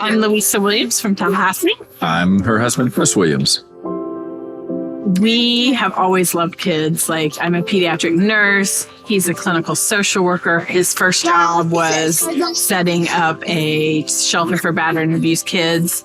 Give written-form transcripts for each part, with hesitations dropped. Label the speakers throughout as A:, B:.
A: I'm Louisa Williams from Tallahassee.
B: I'm her husband, Chris Williams.
A: We have always loved kids. Like, I'm a pediatric nurse. He's a clinical social worker. His first job was setting up a shelter for battered and abused kids.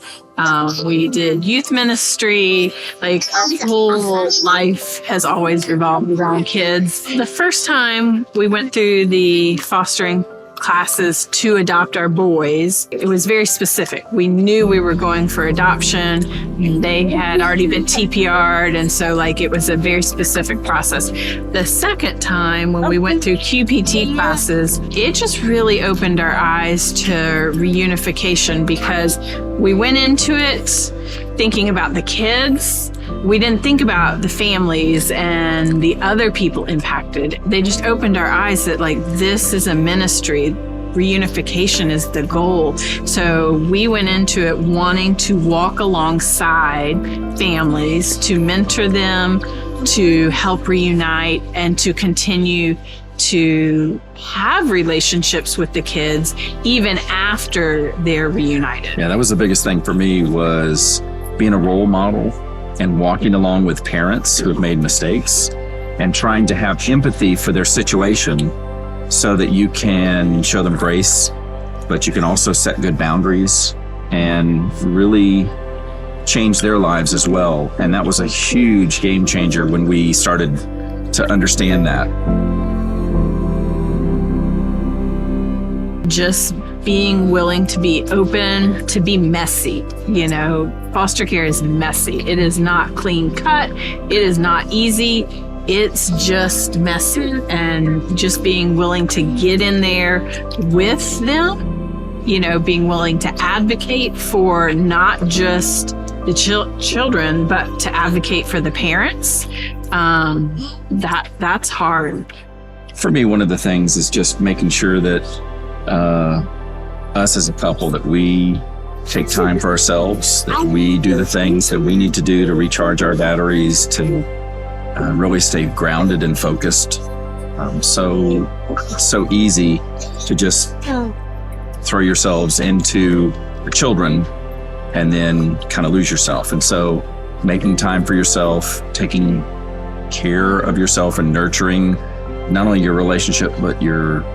A: We did youth ministry. Like, our whole life has always revolved around kids. The first time we went through the fostering classes to adopt our boys, it was very specific. We knew we were going for adoption. They had already been TPR'd, and so it was a very specific process. The second time when we went through QPT classes, it just really opened our eyes to reunification, because we went into it thinking about the kids. We didn't think about the families and the other people impacted. They just opened our eyes that this is a ministry. Reunification is the goal. So we went into it wanting to walk alongside families, to mentor them, to help reunite, and to continue to have relationships with the kids even after they're reunited.
B: Yeah, that was the biggest thing for me, was being a role model and walking along with parents who have made mistakes and trying to have empathy for their situation so that you can show them grace, but you can also set good boundaries and really change their lives as well. And that was a huge game changer when we started to understand that. Just being willing to be open, to be messy. Foster care is messy. It is not clean cut. It is not easy. It's just messy. And just being willing to get in there with them, being willing to advocate for not just the children, but to advocate for the parents, that's hard. For me, one of the things is just making sure that us as a couple, that we take time for ourselves, that we do the things that we need to do to recharge our batteries, to really stay grounded and focused. So easy to just throw yourselves into your children and then kind of lose yourself. And so making time for yourself, taking care of yourself, and nurturing not only your relationship, but your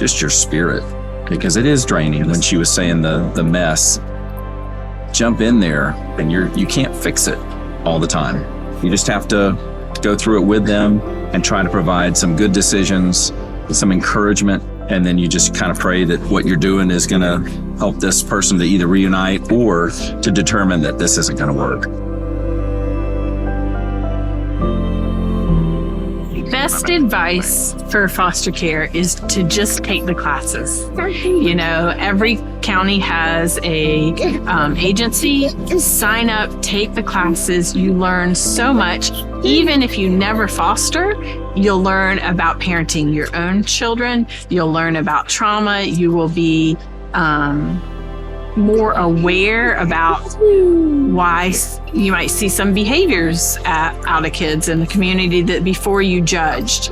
B: spirit, because it is draining. When she was saying the mess, jump in there, and you can't fix it all the time. You just have to go through it with them and try to provide some good decisions, some encouragement, and then you just kind of pray that what you're doing is going to help this person to either reunite or to determine that this isn't going to work.
A: Best advice for foster care is to just take the classes. Every county has a agency. Sign up, take the classes. You learn so much. Even if you never foster, you'll learn about parenting your own children. You'll learn about trauma. You will be more aware about why you might see some behaviors out of kids in the community that before you judged.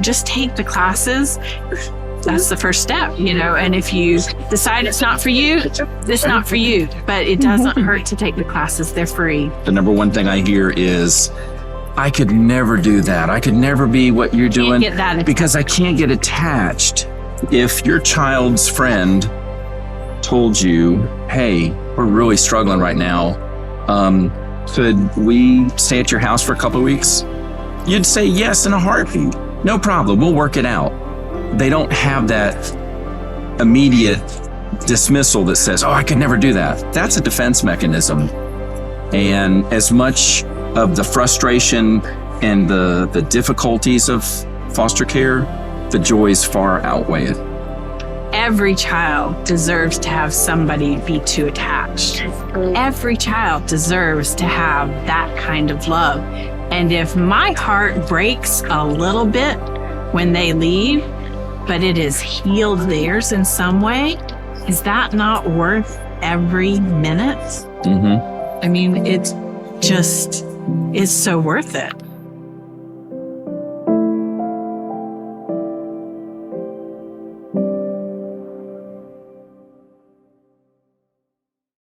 A: Just take the classes. That's the first step, and if you decide it's not for you, it's not for you, but it doesn't hurt to take the classes. They're free.
B: The number one thing I hear is, I could never do that. I could never be what you're doing because I can't get attached. If your child's friend told you, hey, we're really struggling right now, could we stay at your house for a couple of weeks? You'd say yes in a heartbeat. No problem, we'll work it out. They don't have that immediate dismissal that says, oh, I could never do that. That's a defense mechanism. And as much of the frustration and the difficulties of foster care, the joys far outweigh it.
A: Every child deserves to have somebody be too attached. Every child deserves to have that kind of love. And if my heart breaks a little bit when they leave, but it has healed theirs in some way, is that not worth every minute?
B: Mm-hmm.
A: I mean, it's so worth it.